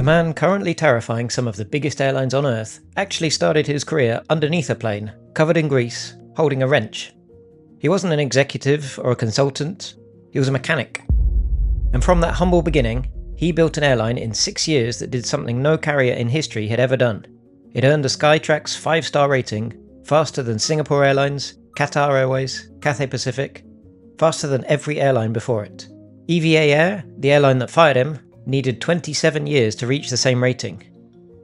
The man currently terrifying some of the biggest airlines on Earth actually started his career underneath a plane, covered in grease, holding a wrench. He wasn't an executive or a consultant, he was a mechanic. And from that humble beginning, he built an airline in 6 years that did something no carrier in history had ever done. It earned a Skytrax 5-star rating, faster than Singapore Airlines, Qatar Airways, Cathay Pacific, faster than every airline before it. EVA Air, the airline that fired him, needed 27 years to reach the same rating.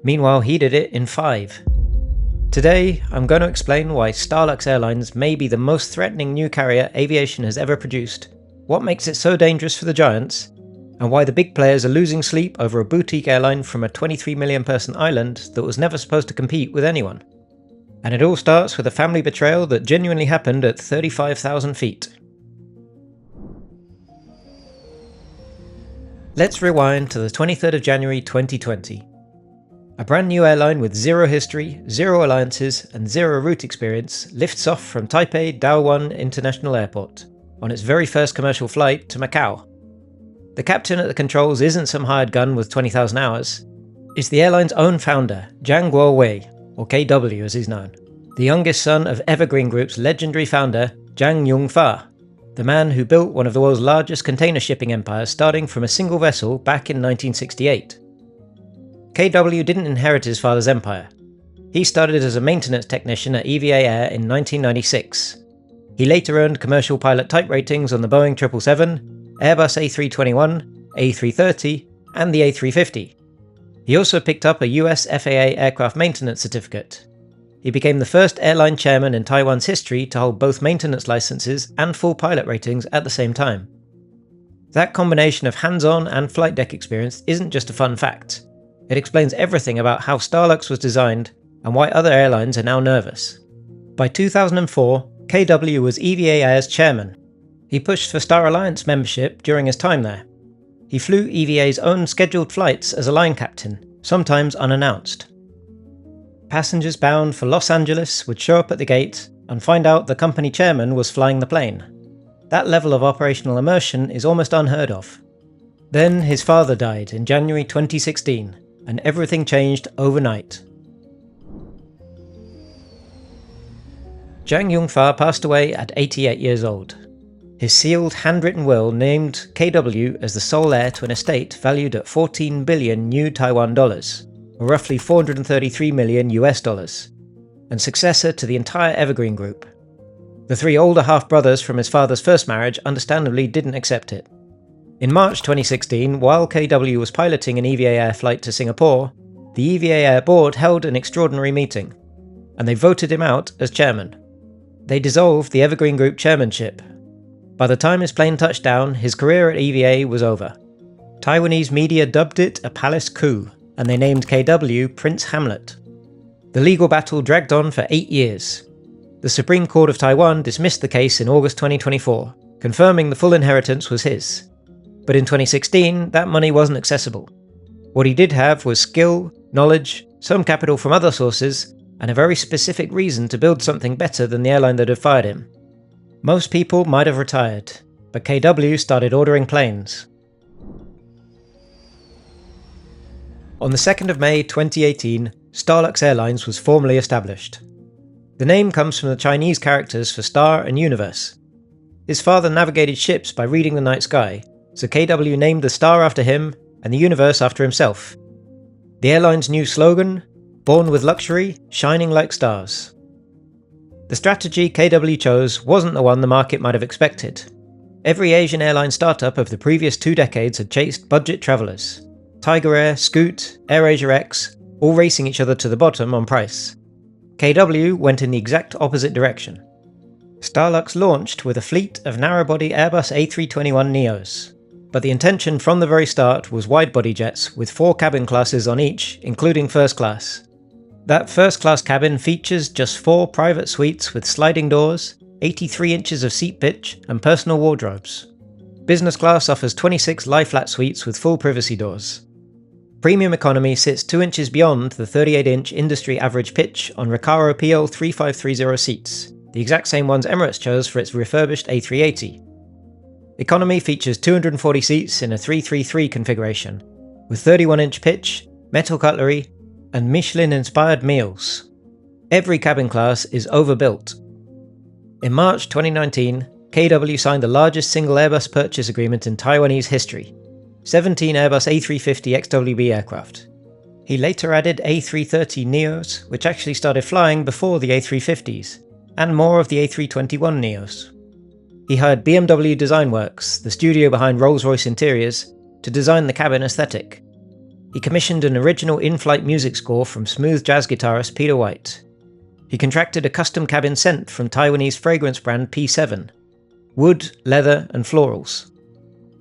Meanwhile, he did it in 5. Today, I'm going to explain why STARLUX Airlines may be the most threatening new carrier aviation has ever produced, what makes it so dangerous for the giants, and why the big players are losing sleep over a boutique airline from a 23 million person island that was never supposed to compete with anyone. And it all starts with a family betrayal that genuinely happened at 35,000 feet. Let's rewind to the 23rd of January 2020. A brand new airline with zero history, zero alliances, and zero route experience lifts off from Taipei Dalian International Airport on its very first commercial flight to Macau. The captain at the controls isn't some hired gun with 20,000 hours. It's the airline's own founder, Chang Kuo-wei, or KW as he's known, the youngest son of Evergreen Group's legendary founder, Zhang Yongfa, the man who built one of the world's largest container shipping empires starting from a single vessel back in 1968. KW didn't inherit his father's empire. He started as a maintenance technician at EVA Air in 1996. He later earned commercial pilot type ratings on the Boeing 777, Airbus A321, A330, and the A350. He also picked up a US FAA aircraft maintenance certificate. He became the first airline chairman in Taiwan's history to hold both maintenance licenses and full pilot ratings at the same time. That combination of hands-on and flight deck experience isn't just a fun fact. It explains everything about how STARLUX was designed and why other airlines are now nervous. By 2004, KW was EVA Air's chairman. He pushed for Star Alliance membership during his time there. He flew EVA's own scheduled flights as a line captain, sometimes unannounced. Passengers bound for Los Angeles would show up at the gate and find out the company chairman was flying the plane. That level of operational immersion is almost unheard of. Then his father died in January 2016, and everything changed overnight. Zhang Yongfa passed away at 88 years old. His sealed handwritten will named KW as the sole heir to an estate valued at 14 billion new Taiwan dollars, or roughly 433 million US dollars, and successor to the entire Evergreen Group. The 3 older half-brothers from his father's first marriage understandably didn't accept it. In March 2016, while KW was piloting an EVA Air flight to Singapore, the EVA Air board held an extraordinary meeting, and they voted him out as chairman. They dissolved the Evergreen Group chairmanship. By the time his plane touched down, his career at EVA was over. Taiwanese media dubbed it a palace coup, and they named KW Prince Hamlet. The legal battle dragged on for 8 years. The Supreme Court of Taiwan dismissed the case in August 2024, confirming the full inheritance was his. But in 2016, that money wasn't accessible. What he did have was skill, knowledge, some capital from other sources, and a very specific reason to build something better than the airline that had fired him. Most people might have retired, but KW started ordering planes. On the 2nd of May 2018, STARLUX Airlines was formally established. The name comes from the Chinese characters for star and universe. His father navigated ships by reading the night sky, so KW named the star after him and the universe after himself. The airline's new slogan, "Born with luxury, shining like stars." The strategy KW chose wasn't the one the market might have expected. Every Asian airline startup of the previous 2 decades had chased budget travellers. Tiger Air, Scoot, AirAsia X, all racing each other to the bottom on price. KW went in the exact opposite direction. STARLUX launched with a fleet of narrow-body Airbus A321neos, but the intention from the very start was wide-body jets with 4 cabin classes on each, including first class. That first-class cabin features just 4 private suites with sliding doors, 83 inches of seat pitch, and personal wardrobes. Business class offers 26 lie-flat suites with full privacy doors. Premium economy sits 2 inches beyond the 38-inch industry average pitch on Recaro PL 3530 seats, the exact same ones Emirates chose for its refurbished A380. Economy features 240 seats in a 333 configuration. with 31-inch pitch, metal cutlery, and Michelin-inspired meals. Every cabin class is overbuilt. In March 2019, KW signed the largest single Airbus purchase agreement in Taiwanese history, 17 Airbus A350 XWB aircraft. He later added A330neos, which actually started flying before the A350s, and more of the A321neos. He hired BMW Design Works, the studio behind Rolls-Royce Interiors, to design the cabin aesthetic. He commissioned an original in-flight music score from smooth jazz guitarist Peter White. He contracted a custom cabin scent from Taiwanese fragrance brand P7. Wood, leather, and florals.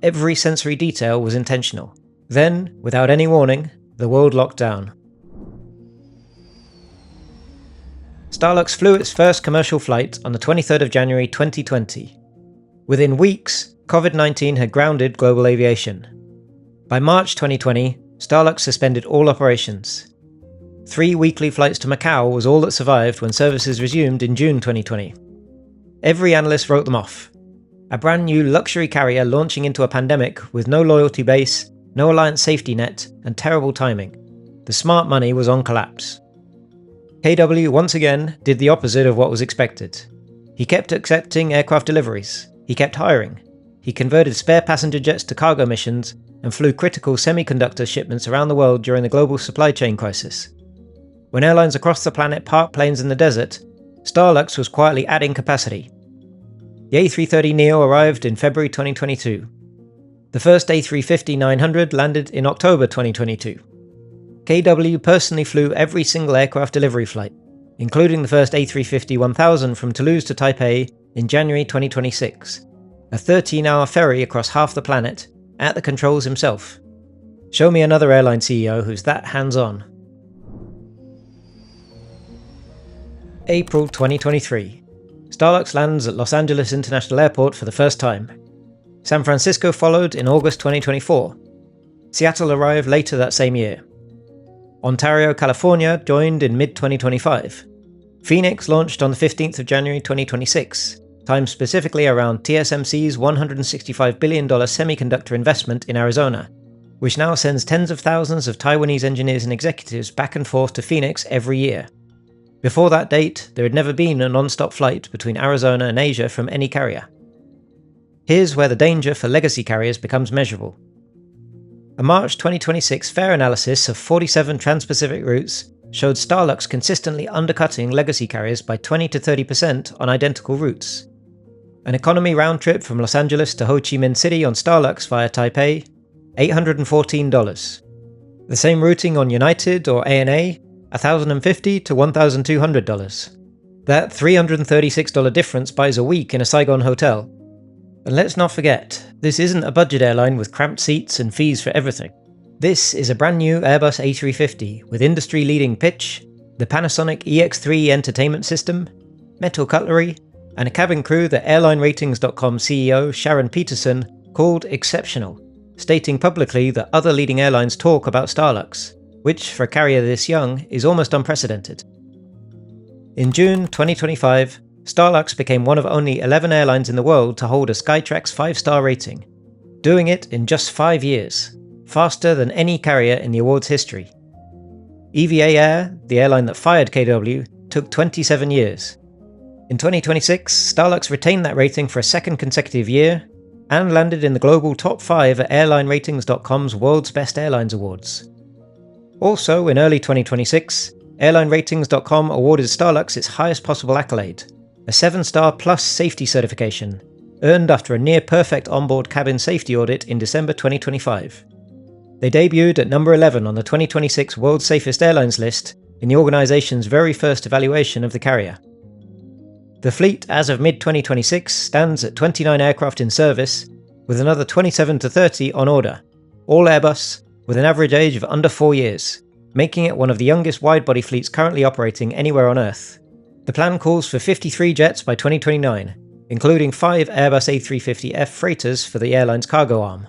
Every sensory detail was intentional. Then, without any warning, the world locked down. STARLUX flew its first commercial flight on the 23rd of January 2020. Within weeks, COVID-19 had grounded global aviation. By March 2020, STARLUX suspended all operations. 3 weekly flights to Macau was all that survived when services resumed in June 2020. Every analyst wrote them off. A brand new luxury carrier launching into a pandemic with no loyalty base, no alliance safety net, and terrible timing. The smart money was on collapse. KW once again did the opposite of what was expected. He kept accepting aircraft deliveries. He kept hiring. He converted spare passenger jets to cargo missions and flew critical semiconductor shipments around the world during the global supply chain crisis. When airlines across the planet parked planes in the desert, STARLUX was quietly adding capacity. The A330neo arrived in February 2022. The first A350-900 landed in October 2022. KW personally flew every single aircraft delivery flight, including the first A350-1000 from Toulouse to Taipei in January 2026, a 13-hour ferry across half the planet, at the controls himself. Show me another airline CEO who's that hands-on. April 2023. STARLUX lands at Los Angeles International Airport for the first time. San Francisco followed in August 2024. Seattle arrived later that same year. Ontario, California joined in mid-2025. Phoenix launched on the 15th of January 2026, timed specifically around TSMC's $165 billion semiconductor investment in Arizona, which now sends tens of thousands of Taiwanese engineers and executives back and forth to Phoenix every year. Before that date, there had never been a non-stop flight between Arizona and Asia from any carrier. Here's where the danger for legacy carriers becomes measurable. A March 2026 fare analysis of 47 trans-Pacific routes showed STARLUX consistently undercutting legacy carriers by 20 to 30% on identical routes. An economy round trip from Los Angeles to Ho Chi Minh City on STARLUX via Taipei, $814. The same routing on United or ANA, $1,050 to $1,200. That $336 difference buys a week in a Saigon hotel. And let's not forget, this isn't a budget airline with cramped seats and fees for everything. This is a brand new Airbus A350 with industry-leading pitch, the Panasonic EX3 entertainment system, metal cutlery, and a cabin crew that AirlineRatings.com CEO Sharon Peterson called exceptional, stating publicly that other leading airlines talk about STARLUX, which for a carrier this young is almost unprecedented. In June 2025, STARLUX became one of only 11 airlines in the world to hold a Skytrax 5-star rating, doing it in just 5 years, faster than any carrier in the award's history. EVA Air, the airline that fired KW, took 27 years. In 2026, STARLUX retained that rating for a second consecutive year, and landed in the global top 5 at AirlineRatings.com's World's Best Airlines Awards. Also, in early 2026, AirlineRatings.com awarded STARLUX its highest possible accolade, a 7-star plus safety certification, earned after a near-perfect onboard cabin safety audit in December 2025. They debuted at number 11 on the 2026 World's Safest Airlines list in the organisation's very first evaluation of the carrier. The fleet as of mid-2026 stands at 29 aircraft in service, with another 27 to 30 on order, all Airbus, with an average age of under 4 years, making it one of the youngest wide-body fleets currently operating anywhere on Earth. The plan calls for 53 jets by 2029, including 5 Airbus A350F freighters for the airline's cargo arm.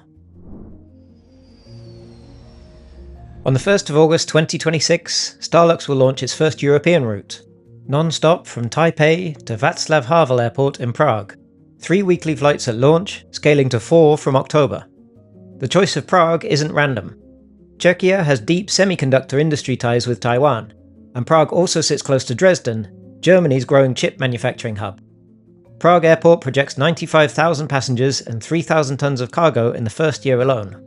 On the 1st of August 2026, STARLUX will launch its first European route, non-stop from Taipei to Václav Havel Airport in Prague. 3 weekly flights at launch, scaling to 4 from October. The choice of Prague isn't random. Czechia has deep semiconductor industry ties with Taiwan, and Prague also sits close to Dresden, Germany's growing chip manufacturing hub. Prague Airport projects 95,000 passengers and 3,000 tons of cargo in the first year alone.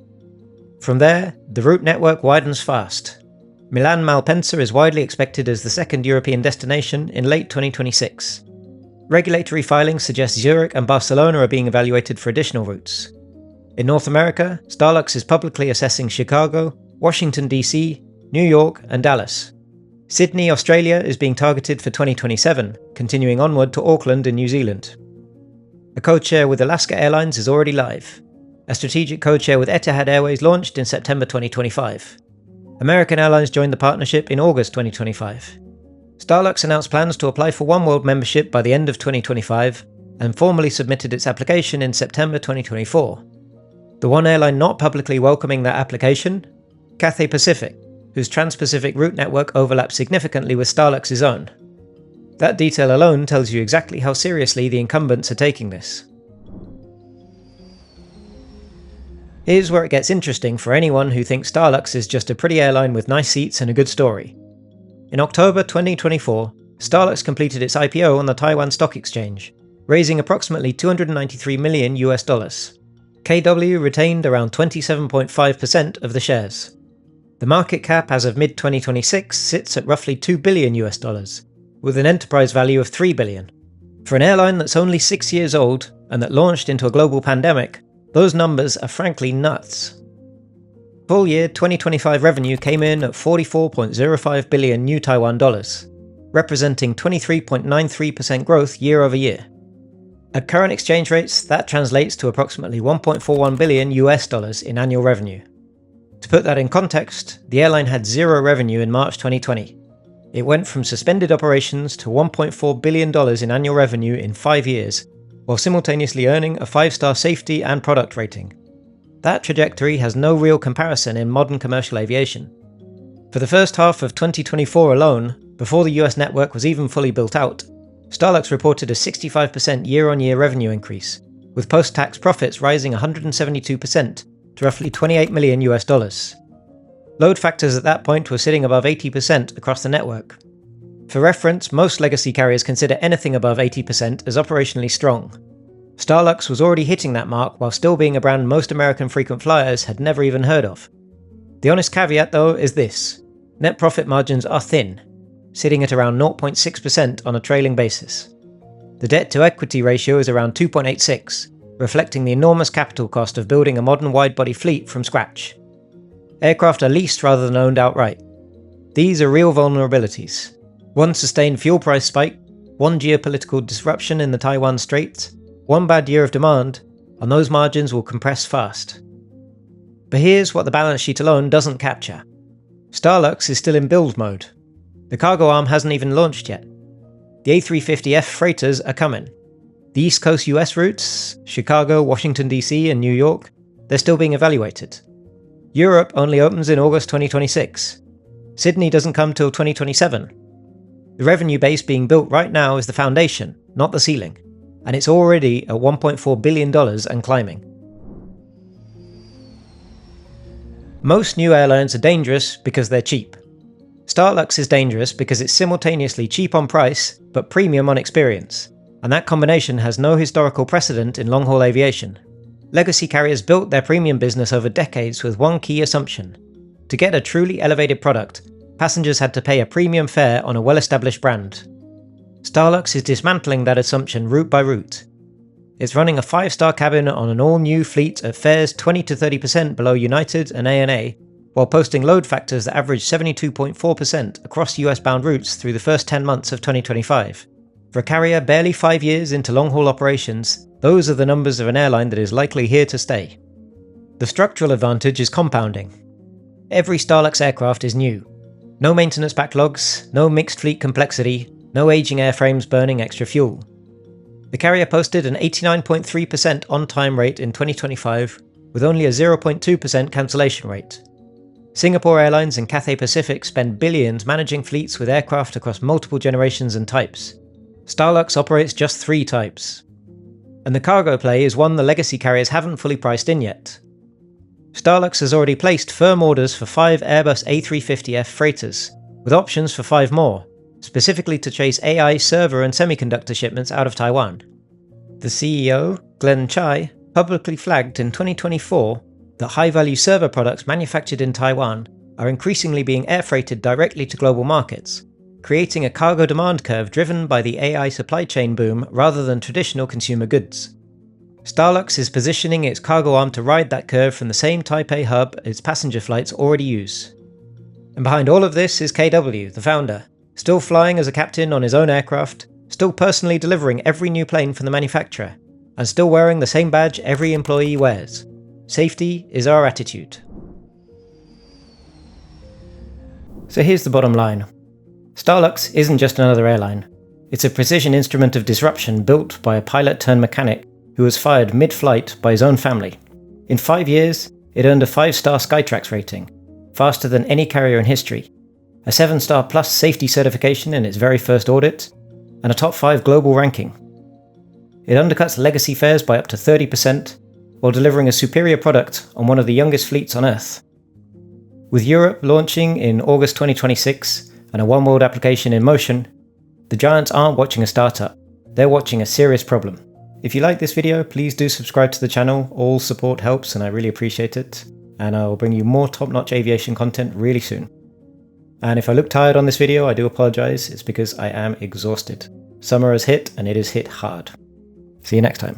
From there, the route network widens fast. Milan-Malpensa is widely expected as the second European destination in late 2026. Regulatory filings suggest Zurich and Barcelona are being evaluated for additional routes. In North America, STARLUX is publicly assessing Chicago, Washington DC, New York, and Dallas. Sydney, Australia is being targeted for 2027, continuing onward to Auckland in New Zealand. A codeshare with Alaska Airlines is already live. A strategic codeshare with Etihad Airways launched in September 2025. American Airlines joined the partnership in August 2025. STARLUX announced plans to apply for oneworld membership by the end of 2025 and formally submitted its application in September 2024. The one airline not publicly welcoming that application? Cathay Pacific, whose trans-Pacific route network overlaps significantly with STARLUX's own. That detail alone tells you exactly how seriously the incumbents are taking this. Here's where it gets interesting for anyone who thinks STARLUX is just a pretty airline with nice seats and a good story. In October 2024, STARLUX completed its IPO on the Taiwan Stock Exchange, raising approximately $293 million. KW retained around 27.5% of the shares. The market cap as of mid-2026 sits at roughly $2 billion, with an enterprise value of $3 billion. For an airline that's only 6 years old and that launched into a global pandemic, those numbers are frankly nuts. Full year 2025 revenue came in at 44.05 billion new Taiwan dollars, representing 23.93% growth year over year. At current exchange rates, that translates to approximately $1.41 billion in annual revenue. To put that in context, the airline had zero revenue in March 2020. It went from suspended operations to $1.4 billion in annual revenue in 5 years, while simultaneously earning a 5-star safety and product rating. That trajectory has no real comparison in modern commercial aviation. For the first half of 2024 alone, before the US network was even fully built out, STARLUX reported a 65% year-on-year revenue increase, with post-tax profits rising 172% to roughly $28 million. Load factors at that point were sitting above 80% across the network. For reference, most legacy carriers consider anything above 80% as operationally strong. STARLUX was already hitting that mark while still being a brand most American frequent flyers had never even heard of. The honest caveat though is this: net profit margins are thin, sitting at around 0.6% on a trailing basis. The debt-to-equity ratio is around 2.86, reflecting the enormous capital cost of building a modern wide-body fleet from scratch. Aircraft are leased rather than owned outright. These are real vulnerabilities. One sustained fuel price spike, one geopolitical disruption in the Taiwan Strait, one bad year of demand, and those margins will compress fast. But here's what the balance sheet alone doesn't capture. STARLUX is still in build mode. The cargo arm hasn't even launched yet. The A350F freighters are coming. The East Coast US routes, Chicago, Washington DC and New York, they're still being evaluated. Europe only opens in August 2026. Sydney doesn't come till 2027. The revenue base being built right now is the foundation, not the ceiling, and it's already at $1.4 billion and climbing. Most new airlines are dangerous because they're cheap. STARLUX is dangerous because it's simultaneously cheap on price, but premium on experience, and that combination has no historical precedent in long-haul aviation. Legacy carriers built their premium business over decades with one key assumption: to get a truly elevated product, passengers had to pay a premium fare on a well-established brand. STARLUX is dismantling that assumption route by route. It's running a 5-star cabin on an all-new fleet at fares 20 to 30% below United and ANA, while posting load factors that average 72.4% across US-bound routes through the first 10 months of 2025. For a carrier barely 5 years into long-haul operations, those are the numbers of an airline that is likely here to stay. The structural advantage is compounding. Every STARLUX aircraft is new. No maintenance backlogs, no mixed fleet complexity, no aging airframes burning extra fuel. The carrier posted an 89.3% on-time rate in 2025, with only a 0.2% cancellation rate. Singapore Airlines and Cathay Pacific spend billions managing fleets with aircraft across multiple generations and types. STARLUX operates just 3 types. And the cargo play is one the legacy carriers haven't fully priced in yet. STARLUX has already placed firm orders for 5 Airbus A350F freighters, with options for 5 more, specifically to chase AI server and semiconductor shipments out of Taiwan. The CEO, Glenn Chai, publicly flagged in 2024 that high-value server products manufactured in Taiwan are increasingly being air freighted directly to global markets, creating a cargo demand curve driven by the AI supply chain boom rather than traditional consumer goods. STARLUX is positioning its cargo arm to ride that curve from the same Taipei hub its passenger flights already use. And behind all of this is KW, the founder, still flying as a captain on his own aircraft, still personally delivering every new plane from the manufacturer, and still wearing the same badge every employee wears. Safety is our attitude. So here's the bottom line. STARLUX isn't just another airline. It's a precision instrument of disruption built by a pilot turned mechanic who was fired mid-flight by his own family. In 5 years, it earned a 5-star Skytrax rating, faster than any carrier in history, a 7-star plus safety certification in its very first audit, and a top 5 global ranking. It undercuts legacy fares by up to 30%, while delivering a superior product on one of the youngest fleets on Earth. With Europe launching in August 2026 and a One World application in motion, the giants aren't watching a startup, they're watching a serious problem. If you like this video, please do subscribe to the channel. All support helps and I really appreciate it. And I'll bring you more top-notch aviation content really soon. And if I look tired on this video, I do apologise. It's because I am exhausted. Summer has hit and it has hit hard. See you next time.